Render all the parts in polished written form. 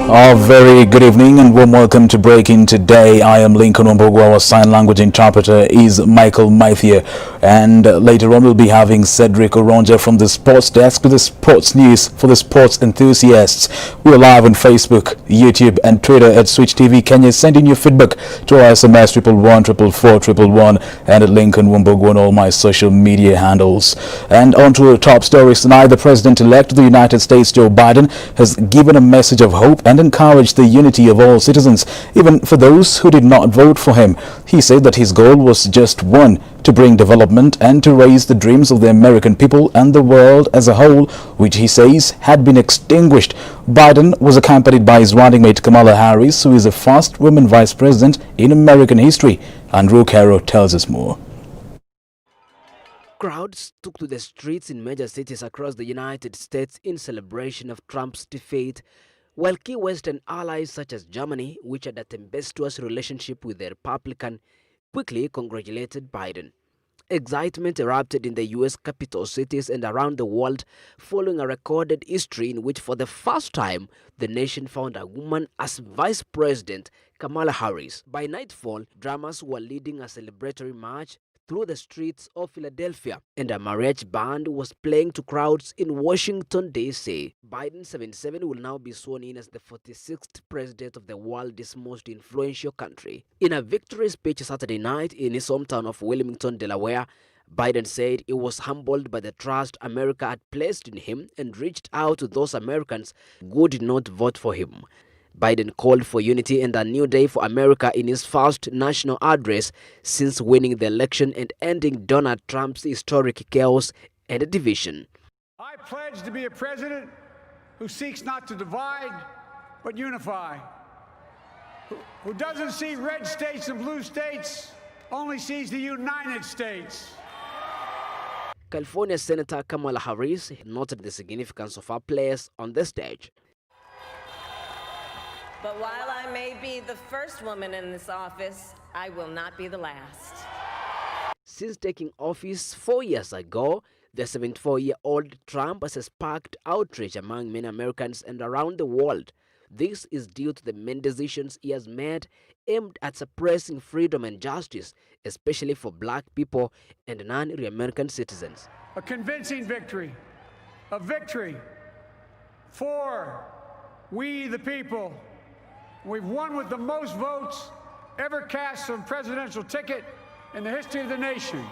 A very good evening and warm welcome to Breaking Today. I am Lincoln Wambogo. Our sign language interpreter is Michael Maithia. And later on we'll be having Cedric Oronja from the sports desk with the sports news for the sports enthusiasts. We're live on Facebook, YouTube and Twitter at Switch TV Kenya. Send in your feedback to our SMS 111 and at Lincoln Wambogo on all my social media handles. And on to our top stories tonight. The President-elect of the United States, Joe Biden, has given a message of hope and encouraged the unity of all citizens, even for those who did not vote for him. He said that his goal was just one: to bring development and to raise the dreams of the American people and the world as a whole, which he says had been extinguished. Biden was accompanied by his running mate Kamala Harris, who is the first woman vice president in American history. Andrew Caro tells us more. Crowds took to the streets in major cities across the United States in celebration of Trump's defeat, while key Western allies such as Germany, which had a tempestuous relationship with the Republican, quickly congratulated Biden. Excitement erupted in the U.S. capital cities and around the world following a recorded history in which for the first time the nation found a woman as vice president, Kamala Harris. By nightfall, drummers were leading a celebratory march through the streets of Philadelphia, and a mariachi band was playing to crowds in Washington, D.C. Biden, 77, will now be sworn in as the 46th president of the world's most influential country. In a victory speech Saturday night in his hometown of Wilmington, Delaware, Biden said he was humbled by the trust America had placed in him and reached out to those Americans who did not vote for him. Biden called for unity and a new day for America in his first national address since winning the election and ending Donald Trump's historic chaos and division. I pledge to be a president who seeks not to divide, but unify, who doesn't see red states and blue states, only sees the United States. California Senator Kamala Harris noted the significance of her place on the stage. But while I may be the first woman in this office, I will not be the last. Since taking office 4 years ago, the 74-year-old Trump has sparked outrage among many Americans and around the world. This is due to the many decisions he has made aimed at suppressing freedom and justice, especially for black people and non-American citizens. A convincing victory, a victory for we the people. We've won with the most votes ever cast on a presidential ticket in the history of the nation.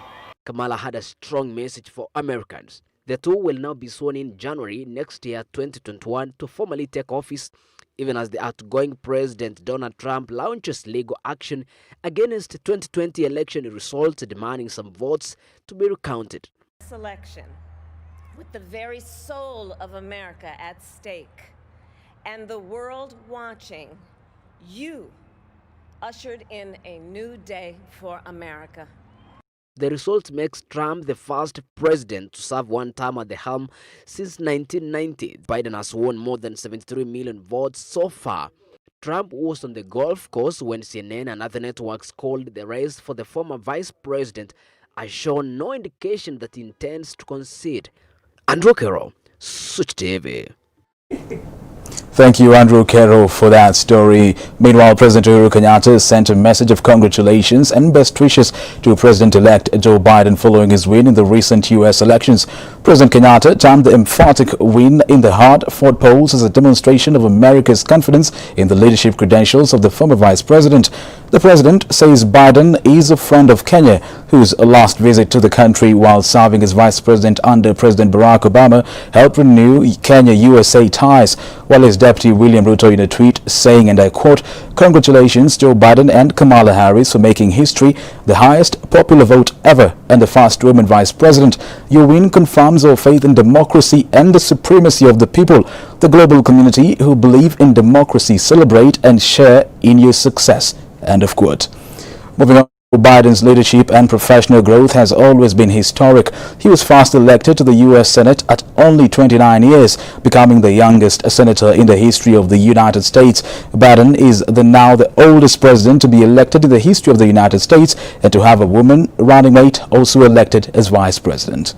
Kamala had a strong message for Americans. The two will now be sworn in January next year, 2021, to formally take office, even as the outgoing President Donald Trump launches legal action against 2020 election results, demanding some votes to be recounted. This election, with the very soul of America at stake and the world watching, you ushered in a new day for America. The result makes Trump the first president to serve one term at the helm since 1990. Biden has won more than 73 million votes so far. Trump was on the golf course when CNN and other networks called the race for the former vice president has shown no indication that he intends to concede. Andrew Caro, Switch TV. Thank you, Andrew Caro, for that story. Meanwhile, President Uhuru Kenyatta sent a message of congratulations and best wishes to President-elect Joe Biden following his win in the recent U.S. elections. President Kenyatta termed the emphatic win in the hard-fought polls as a demonstration of America's confidence in the leadership credentials of the former vice president. The president says Biden is a friend of Kenya, whose last visit to the country while serving as vice president under President Barack Obama helped renew Kenya-USA ties, while his deputy William Ruto in a tweet saying, and I quote, "Congratulations Joe Biden and Kamala Harris for making history, the highest popular vote ever and the first woman vice president. Your win confirms our faith in democracy and the supremacy of the people. The global community who believe in democracy celebrate and share in your success." End of quote. Moving on. Biden's leadership and professional growth has always been historic. He was first elected to the U.S. Senate at only 29 years, becoming the youngest senator in the history of the United States. Biden is now the oldest president to be elected in the history of the United States and to have a woman running mate also elected as vice president.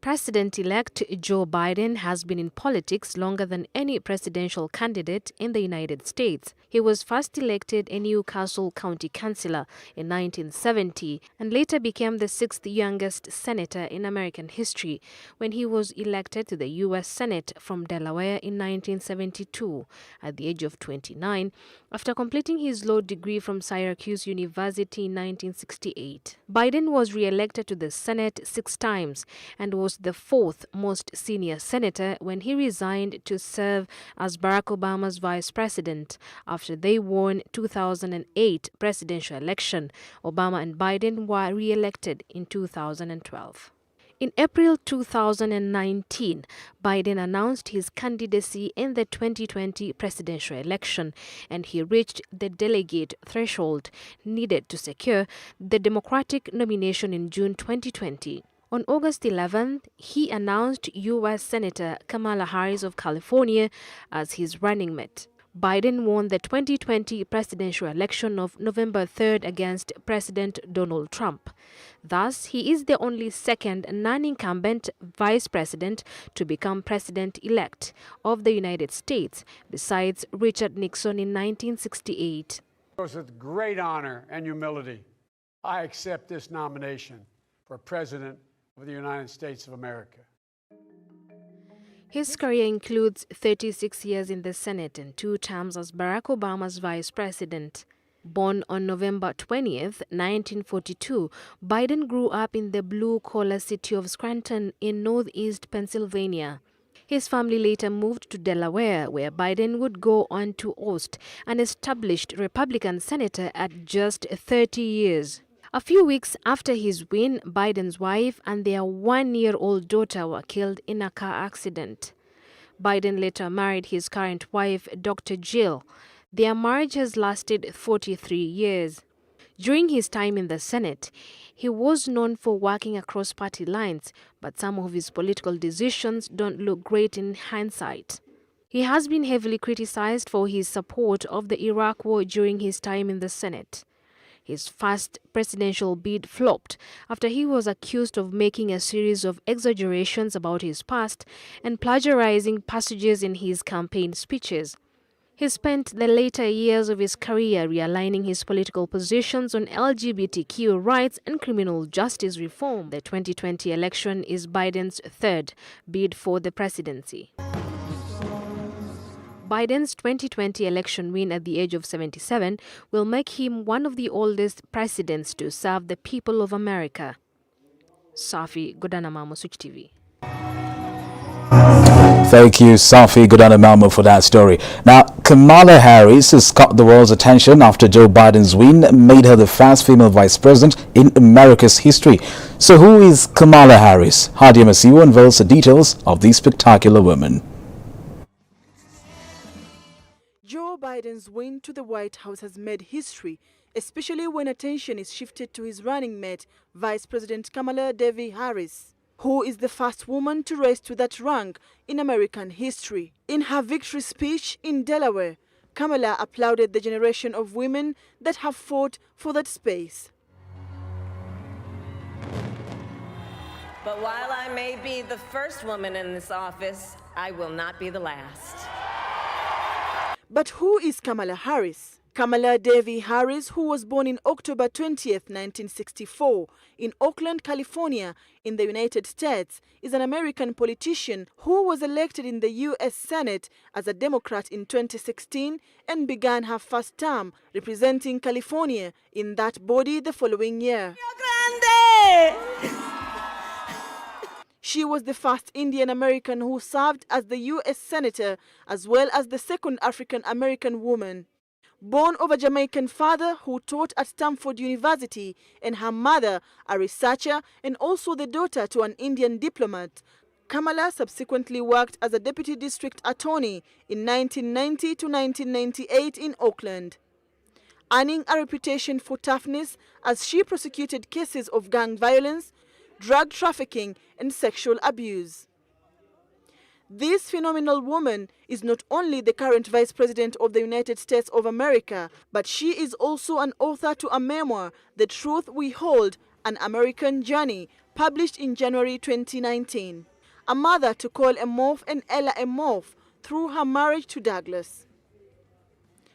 President-elect Joe Biden has been in politics longer than any presidential candidate in the United States. He was first elected a Newcastle County Councilor in 1970 and later became the sixth youngest senator in American history when he was elected to the U.S. Senate from Delaware in 1972 at the age of 29 after completing his law degree from Syracuse University in 1968. Biden was re-elected to the Senate 6 times and was the fourth most senior senator when he resigned to serve as Barack Obama's vice president after they won 2008 presidential election. Obama and Biden were re-elected in 2012. In April 2019, Biden announced his candidacy in the 2020 presidential election, and he reached the delegate threshold needed to secure the Democratic nomination in June 2020. On August 11th, he announced U.S. Senator Kamala Harris of California as his running mate. Biden won the 2020 presidential election of November 3rd against President Donald Trump. Thus, he is the only second non-incumbent vice president to become president-elect of the United States, besides Richard Nixon in 1968. It was with great honor and humility I accept this nomination for President of the United States of America. His career includes 36 years in the Senate and 2 terms as Barack Obama's vice president. Born on November 20th, 1942, Biden grew up in the blue-collar city of Scranton in northeast Pennsylvania. His family later moved to Delaware, where Biden would go on to host an established Republican senator at just 30 years. A few weeks after his win, Biden's wife and their 1-year-old daughter were killed in a car accident. Biden later married his current wife, Dr. Jill. Their marriage has lasted 43 years. During his time in the Senate, he was known for working across party lines, but some of his political decisions don't look great in hindsight. He has been heavily criticized for his support of the Iraq War during his time in the Senate. His first presidential bid flopped after he was accused of making a series of exaggerations about his past and plagiarizing passages in his campaign speeches. He spent the later years of his career realigning his political positions on LGBTQ rights and criminal justice reform. The 2020 election is Biden's third bid for the presidency. Biden's 2020 election win at the age of 77 will make him one of the oldest presidents to serve the people of America. Safi Godanamamo, Switch TV. Thank you, Safi Godanamamo, for that story. Now, Kamala Harris has caught the world's attention after Joe Biden's win made her the first female vice president in America's history. So who is Kamala Harris? Hadia Masiwo unveils the details of this spectacular woman. Joe Biden's win to the White House has made history, especially when attention is shifted to his running mate, Vice President Kamala Devi Harris, who is the first woman to rise to that rank in American history. In her victory speech in Delaware, Kamala applauded the generation of women that have fought for that space. But while I may be the first woman in this office, I will not be the last. But who is Kamala Harris? Kamala Devi Harris, who was born in October 20th, 1964, in Oakland, California, in the United States, is an American politician who was elected in the U.S. Senate as a Democrat in 2016 and began her first term representing California in that body the following year. She was the first Indian American who served as the U.S. Senator, as well as the second African American woman. Born of a Jamaican father who taught at Stanford University and her mother, a researcher and also the daughter to an Indian diplomat, Kamala subsequently worked as a deputy district attorney in 1990 to 1998 in Oakland, earning a reputation for toughness as she prosecuted cases of gang violence, drug trafficking and sexual abuse. This phenomenal woman is not only the current Vice President of the United States of America, but she is also an author to a memoir, The Truth We Hold, An American Journey, published in January 2019. A mother to call Emorph and Ella Emorph through her marriage to Douglas.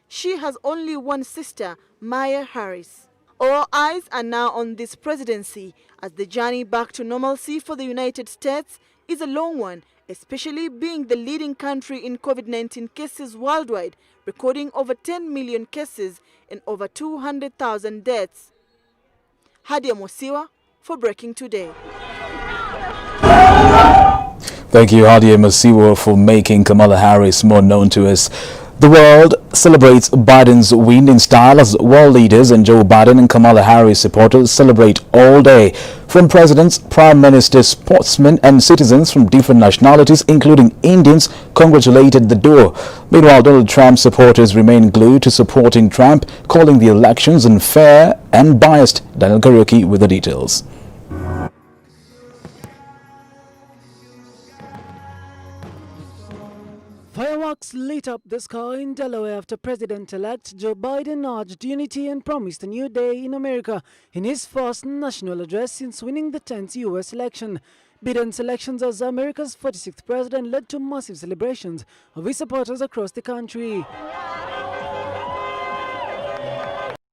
She has only one sister, Maya Harris. All eyes are now on this presidency as the journey back to normalcy for the United States is a long one, especially being the leading country in COVID-19 cases worldwide, recording over 10 million cases and over 200,000 deaths. Hadia Mosiwa for Breaking Today. Thank you, Hadia Masiwa, for making Kamala Harris more known to us. The world celebrates Biden's win in style as world leaders and Joe Biden and Kamala Harris supporters celebrate all day. From presidents, prime ministers, sportsmen and citizens from different nationalities, including Indians, congratulated the duo. Meanwhile, Donald Trump's supporters remain glued to supporting Trump, calling the elections unfair and biased. Daniel Kariuki with the details. Fireworks lit up the sky in Delaware after President-elect Joe Biden urged unity and promised a new day in America in his first national address since winning the 10th U.S. election. Biden's elections as America's 46th president led to massive celebrations of his supporters across the country.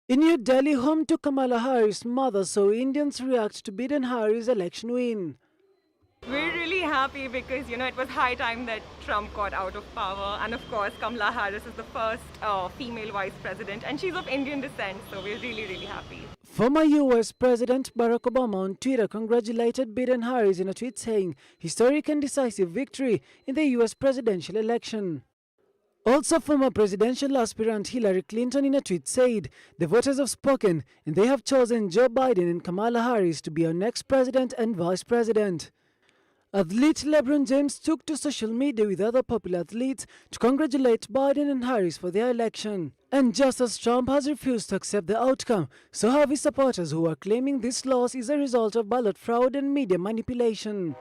In New Delhi, home to Kamala Harris' mother, saw Indians react to Biden-Harris' election win. We're really happy because, it was high time that Trump got out of power. And of course, Kamala Harris is the first female vice president and she's of Indian descent. So we're really, really happy. Former U.S. President Barack Obama on Twitter congratulated Biden-Harris in a tweet saying, "Historic and decisive victory in the U.S. presidential election." Also, former presidential aspirant Hillary Clinton in a tweet said, "The voters have spoken and they have chosen Joe Biden and Kamala Harris to be our next president and vice president." Athlete LeBron James took to social media with other popular athletes to congratulate Biden and Harris for their election. And just as Trump has refused to accept the outcome, so have his supporters who are claiming this loss is a result of ballot fraud and media manipulation.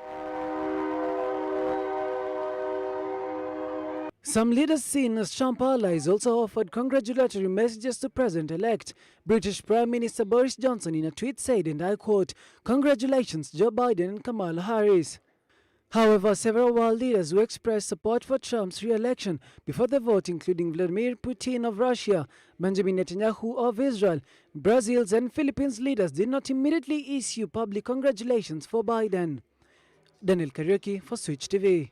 Some leaders seen as Trump allies also offered congratulatory messages to President-elect. British Prime Minister Boris Johnson in a tweet said, and I quote, "Congratulations Joe Biden and Kamala Harris." However, several world leaders who expressed support for Trump's re-election before the vote, including Vladimir Putin of Russia, Benjamin Netanyahu of Israel, Brazil's and Philippines leaders did not immediately issue public congratulations for Biden. Daniel Kariuki for Switch TV.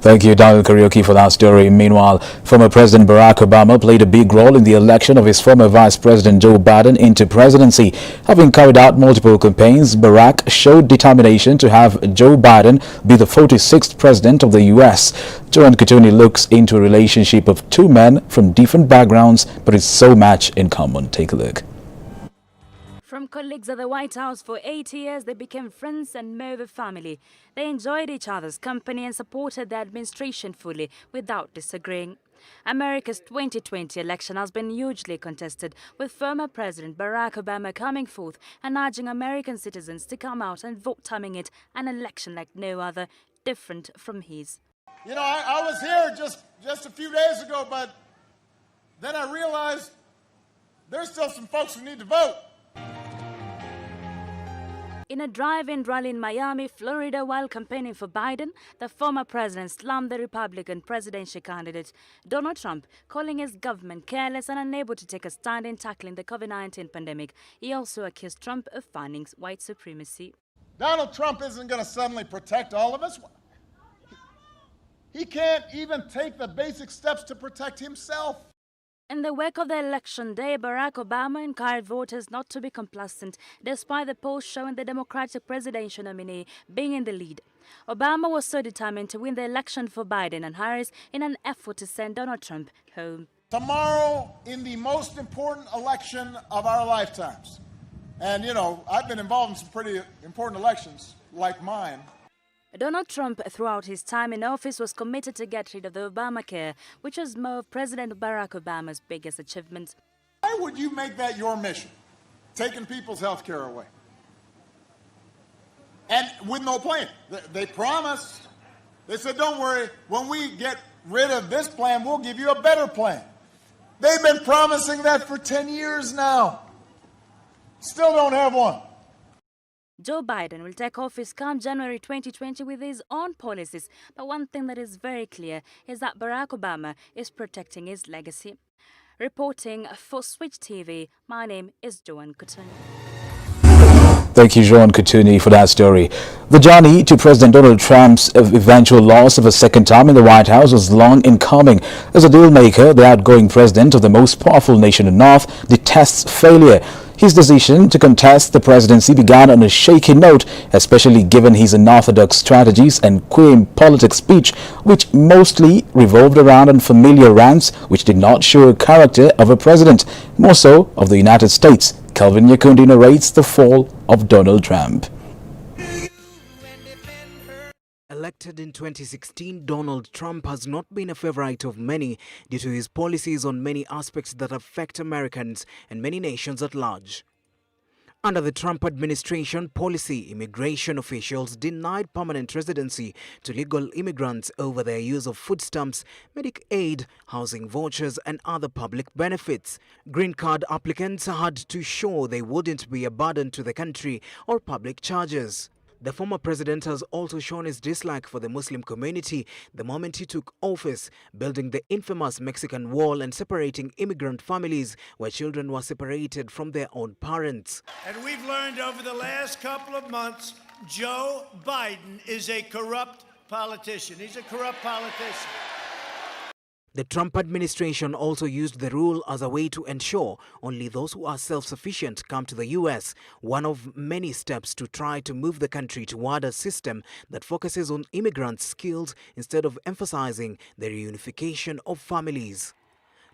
Thank you, Daniel Kariuki, for that story. Meanwhile, former President Barack Obama played a big role in the election of his former Vice President Joe Biden into presidency. Having carried out multiple campaigns, Barack showed determination to have Joe Biden be the 46th president of the U.S. Joan Kituni looks into a relationship of two men from different backgrounds, but with so much in common. Take a look. From colleagues at the White House for 8 years, they became friends and more of a family. They enjoyed each other's company and supported the administration fully without disagreeing. America's 2020 election has been hugely contested, with former President Barack Obama coming forth and urging American citizens to come out and vote, timing it an election like no other, different from his. I was here just a few days ago, but then I realized there's still some folks who need to vote. In a drive-in rally in Miami, Florida, while campaigning for Biden, the former president slammed the Republican presidential candidate, Donald Trump, calling his government careless and unable to take a stand in tackling the COVID-19 pandemic. He also accused Trump of funding white supremacy. Donald Trump isn't going to suddenly protect all of us. He can't even take the basic steps to protect himself. In the wake of the election day, Barack Obama encouraged voters not to be complacent, despite the polls showing the Democratic presidential nominee being in the lead. Obama was so determined to win the election for Biden and Harris in an effort to send Donald Trump home. Tomorrow, in the most important election of our lifetimes, and I've been involved in some pretty important elections like mine. Donald Trump, throughout his time in office, was committed to get rid of the Obamacare, which was more of President Barack Obama's biggest achievement. Why would you make that your mission, taking people's health care away? And with no plan. They promised. They said, don't worry, when we get rid of this plan, we'll give you a better plan. They've been promising that for 10 years now. Still don't have one. Joe Biden will take office come January 2020 with his own policies. But one thing that is very clear is that Barack Obama is protecting his legacy. Reporting for Switch TV, my name is Joanne Kutuni. Thank you, Joan Kutuni, for that story. The journey to President Donald Trump's eventual loss of a second term in the White House was long in coming. As a deal maker, the outgoing president of the most powerful nation in the North detests failure. His decision to contest the presidency began on a shaky note, especially given his unorthodox strategies and quaint politics speech, which mostly revolved around unfamiliar rants which did not show a character of a president, more so of the United States. Kelvin Nyakundi narrates the fall of Donald Trump. Elected in 2016, Donald Trump has not been a favorite of many due to his policies on many aspects that affect Americans and many nations at large. Under the Trump administration policy, immigration officials denied permanent residency to legal immigrants over their use of food stamps, medical aid, housing vouchers, and other public benefits. Green card applicants had to show they wouldn't be a burden to the country or public charges. The former president has also shown his dislike for the Muslim community the moment he took office, building the infamous Mexican Wall and separating immigrant families where children were separated from their own parents. And we've learned over the last couple of months, Joe Biden is a corrupt politician. He's a corrupt politician. The Trump administration also used the rule as a way to ensure only those who are self-sufficient come to the U.S., one of many steps to try to move the country toward a system that focuses on immigrants' skills instead of emphasizing the reunification of families.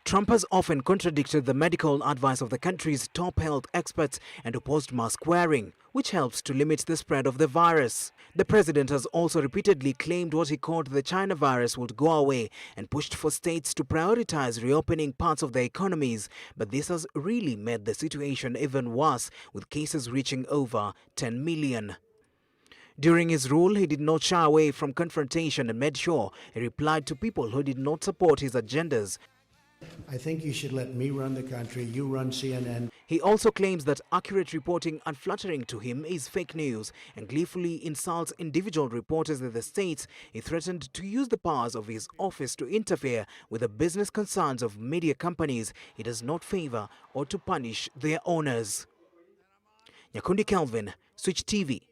Trump has often contradicted the medical advice of the country's top health experts and opposed mask wearing, which helps to limit the spread of the virus. The president has also repeatedly claimed what he called the China virus would go away and pushed for states to prioritize reopening parts of their economies, but this has really made the situation even worse, with cases reaching over 10 million. During his rule, he did not shy away from confrontation and made sure he replied to people who did not support his agendas. I think you should let me run the country. You run CNN. He also claims that accurate reporting unflattering to him is fake news and gleefully insults individual reporters in the states. He threatened to use the powers of his office to interfere with the business concerns of media companies he does not favor or to punish their owners. Nyakundi Kelvin, Switch TV.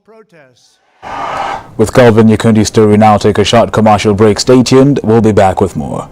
Protests. With Kelvin Nyakundi's story, now take a short commercial break. Stay tuned. We'll be back with more.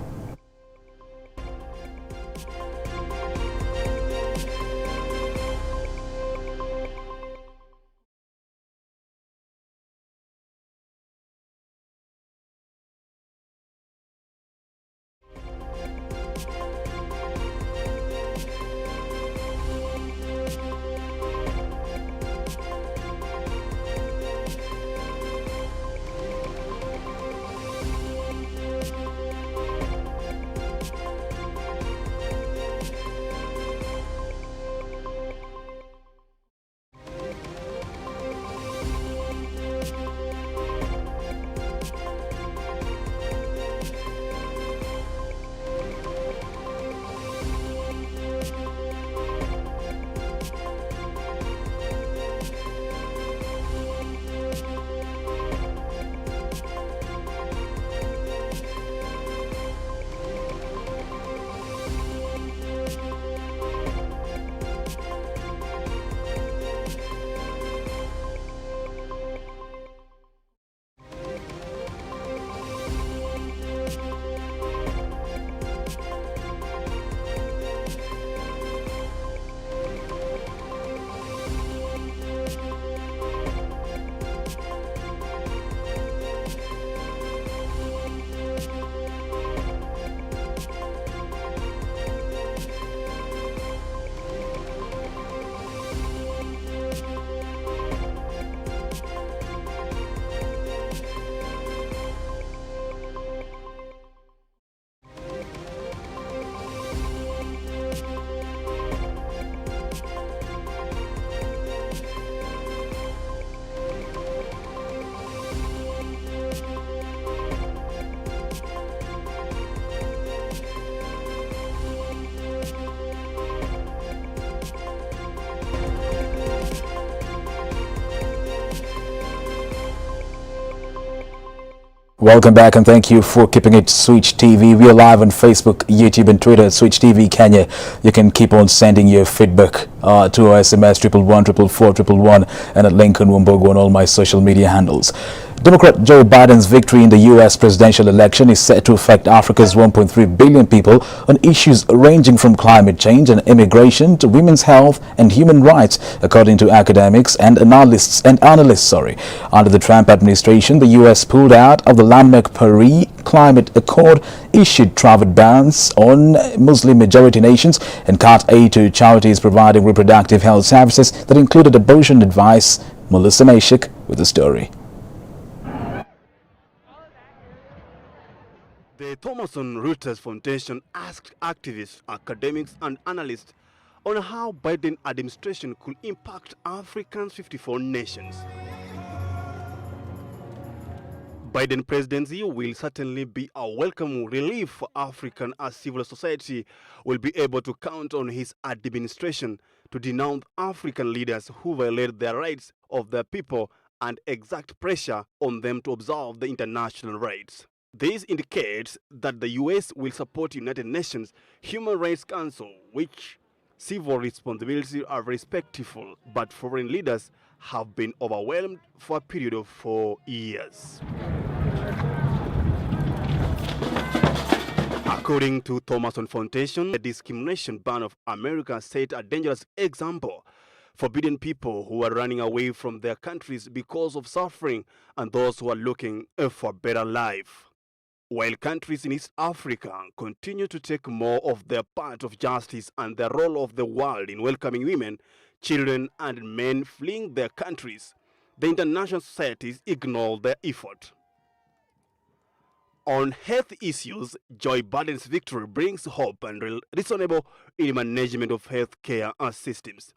Welcome back and thank you for keeping it Switch TV. We are live on Facebook, YouTube and Twitter at Switch TV Kenya. You can keep on sending your feedback to our SMS 111 and at Lincoln Wumbogo on all my social media handles. Democrat Joe Biden's victory in the U.S. presidential election is set to affect Africa's 1.3 billion people on issues ranging from climate change and immigration to women's health and human rights, according to academics and analysts. Under the Trump administration, the U.S. pulled out of the Landmark Paris Climate Accord, issued travel bans on Muslim-majority nations, and cut aid to charities providing reproductive health services that included abortion advice. Melissa Meshik with the story. The Thomson Reuters Foundation asked activists, academics and analysts on how Biden administration could impact Africa's 54 nations. Biden presidency will certainly be a welcome relief for African as civil society will be able to count on his administration to denounce African leaders who violate the rights of their people and exact pressure on them to observe the international rights. This indicates that the U.S. will support United Nations Human Rights Council, which civil responsibilities are respectful, but foreign leaders have been overwhelmed for a period of 4 years. According to Thomson Foundation, the discrimination ban of America set a dangerous example, forbidding people who are running away from their countries because of suffering and those who are looking for a better life. While countries in East Africa continue to take more of their part of justice and the role of the world in welcoming women, children and men fleeing their countries, the international societies ignore their effort. On health issues, Joe Biden's victory brings hope and reasonable in management of health care systems.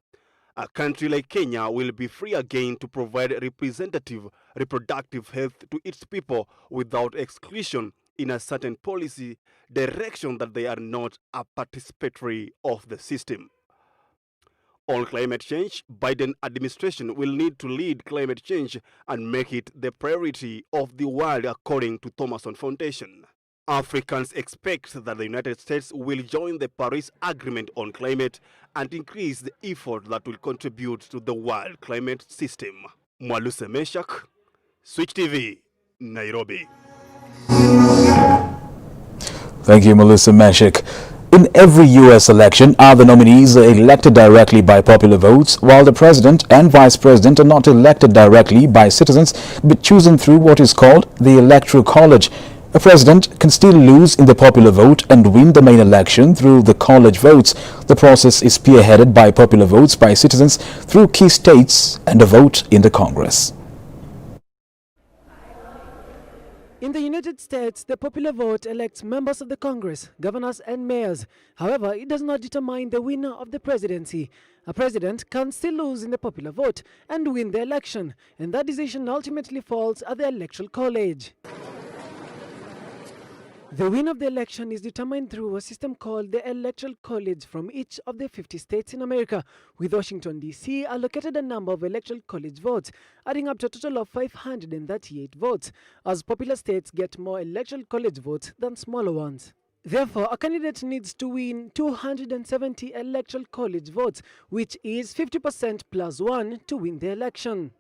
A country like Kenya will be free again to provide representative reproductive health to its people without exclusion in a certain policy direction that they are not a participatory of the system. On climate change, Biden administration will need to lead climate change and make it the priority of the world, according to Thomson Foundation. Africans expect that the United States will join the Paris Agreement on climate and increase the effort that will contribute to the world climate system. Mwaluse Meshak, Switch TV, Nairobi. Thank you, Melissa Meshik. In every U.S. election, other nominees are elected directly by popular votes, while the president and vice president are not elected directly by citizens, but chosen through what is called the Electoral College. A president can still lose in the popular vote and win the main election through the college votes. The process is spearheaded by popular votes by citizens through key states and a vote in the Congress. In the United States, the popular vote elects members of the Congress, governors and mayors. However, it does not determine the winner of the presidency. A president can still lose in the popular vote and win the election, and that decision ultimately falls at the Electoral College. The winner of the election is determined through a system called the Electoral College from each of the 50 states in America, with Washington, D.C. allocated a number of Electoral College votes, adding up to a total of 538 votes, as popular states get more Electoral College votes than smaller ones. Therefore, a candidate needs to win 270 Electoral College votes, which is 50% plus 1 to win the election.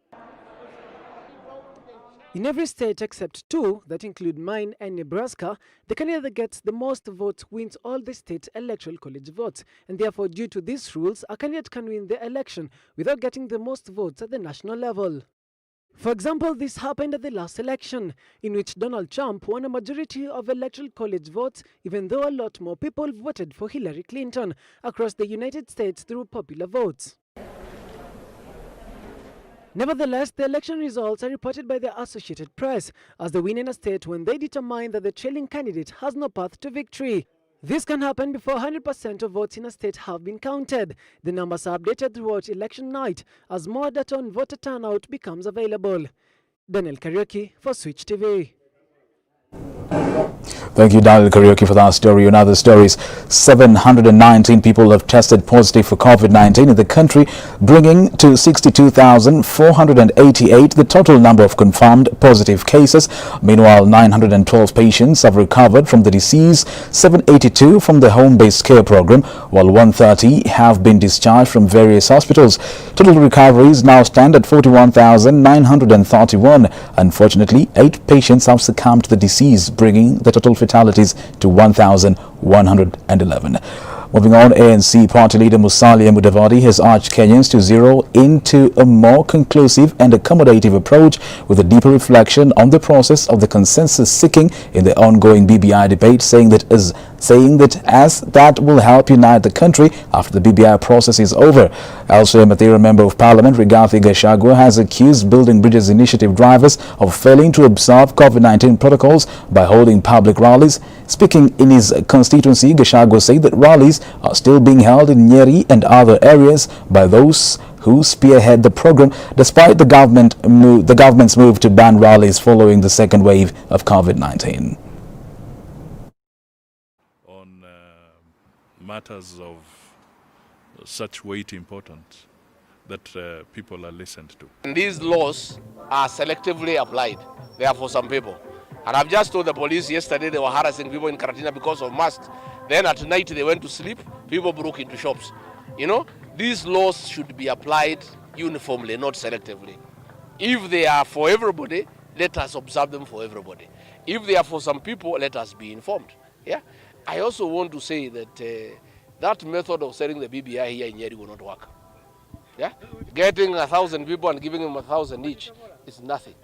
In every state except 2, that include mine and Nebraska, the candidate that gets the most votes wins all the state electoral college votes, and therefore due to these rules, a candidate can win the election without getting the most votes at the national level. For example, this happened at the last election, in which Donald Trump won a majority of electoral college votes, even though a lot more people voted for Hillary Clinton across the United States through popular votes. Nevertheless, the election results are reported by the Associated Press as the winner in a state when they determine that the trailing candidate has no path to victory. This can happen before 100% of votes in a state have been counted. The numbers are updated throughout election night as more data on voter turnout becomes available. Daniel Kariuki for Switch TV. Thank you, Daniel Karaoke, for that story. In other stories, 719 people have tested positive for COVID-19 in the country, bringing to 62,488 the total number of confirmed positive cases. Meanwhile, 912 patients have recovered from the disease, 782 from the home-based care program, while 130 have been discharged from various hospitals. Total recoveries now stand at 41,931. Unfortunately, 8 patients have succumbed to the disease, bringing the total fatalities to 1,111. Moving on, ANC party leader Musalia Mudavadi has urged Kenyans to zero into a more conclusive and accommodative approach with a deeper reflection on the process of the consensus seeking in the ongoing BBI debate, saying that that will help unite the country after the BBI process is over. Elsewhere, Mathira Member of Parliament Rigathi Gachagua has accused Building Bridges initiative drivers of failing to observe COVID-19 protocols by holding public rallies. Speaking in his constituency, Gachagua said that rallies are still being held in Nyeri and other areas by those who spearhead the program, despite the government's move to ban rallies following the second wave of COVID-19. On matters of such weight important that people are listened to. And these laws are selectively applied. They are for some people. And I've just told the police yesterday they were harassing people in Karatina because of masks. Then at night they went to sleep, people broke into shops. You know, these laws should be applied uniformly, not selectively. If they are for everybody, let us observe them for everybody. If they are for some people, let us be informed. Yeah. I also want to say that that method of selling the BBI here in Nyeri will not work. Yeah. Getting 1,000 people and giving them 1,000 each is nothing.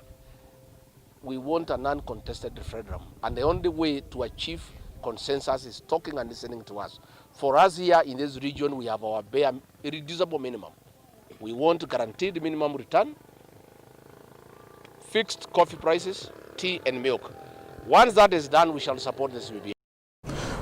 We want an uncontested referendum, and the only way to achieve consensus is talking and listening to us. For us here in this region, we have our bare irreducible minimum. We want guaranteed minimum return, fixed coffee prices, tea and milk. Once that is done, we shall support this BBI.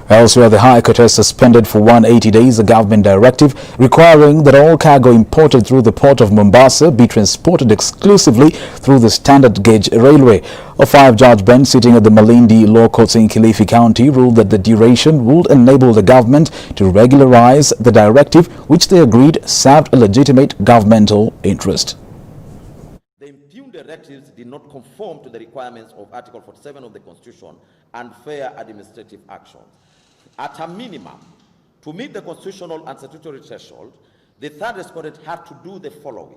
Elsewhere, the High Court has suspended for 180 days a government directive requiring that all cargo imported through the port of Mombasa be transported exclusively through the standard gauge railway. A 5-judge bench sitting at the Malindi Law Courts in Kilifi County ruled that the duration would enable the government to regularize the directive, which they agreed served a legitimate governmental interest. The impugned directives did not conform to the requirements of Article 47 of the Constitution and fair administrative action. At a minimum, to meet the constitutional and statutory threshold, the third respondent had to do the following.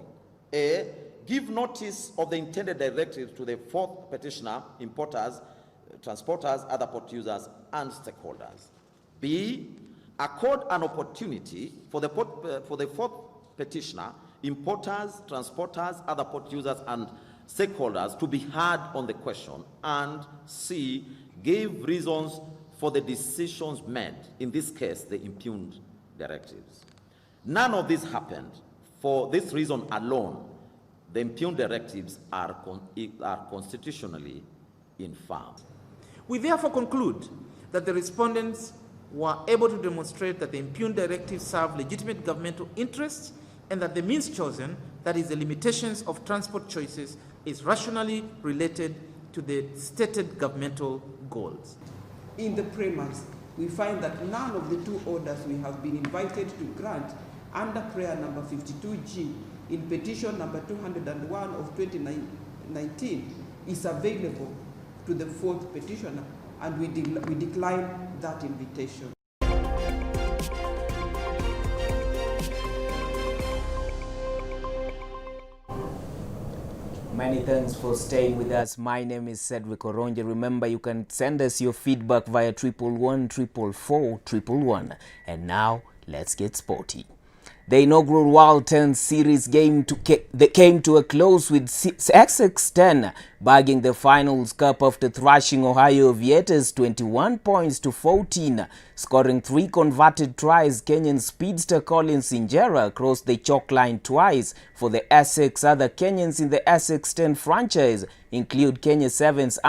A, give notice of the intended directives to the fourth petitioner, importers, transporters, other port users, and stakeholders. B, accord an opportunity for the fourth petitioner, importers, transporters, other port users, and stakeholders to be heard on the question. And C, gave reasons for the decisions made, in this case, the impugned directives. None of this happened. For this reason alone, the impugned directives are constitutionally infirm. We therefore conclude that the respondents were able to demonstrate that the impugned directives serve legitimate governmental interests and that the means chosen, that is the limitations of transport choices, is rationally related to the stated governmental goals. In the premise, we find that none of the two orders we have been invited to grant under prayer number 52G in petition number 201 of 2019 is available to the fourth petitioner, and we decline that invitation. Many thanks for staying with us. My name is Cedric Oronje. Remember, you can send us your feedback via 111 444 111. And now, let's get sporty. The inaugural World 10 Series game came to a close with Essex 10 bagging the finals cup after thrashing Ohio Aviators 21 points to 14. Scoring 3 converted tries, Kenyan speedster Collins Injera crossed the chalk line twice for the Essex. Other Kenyans in the Essex 10 franchise include Kenya Sevens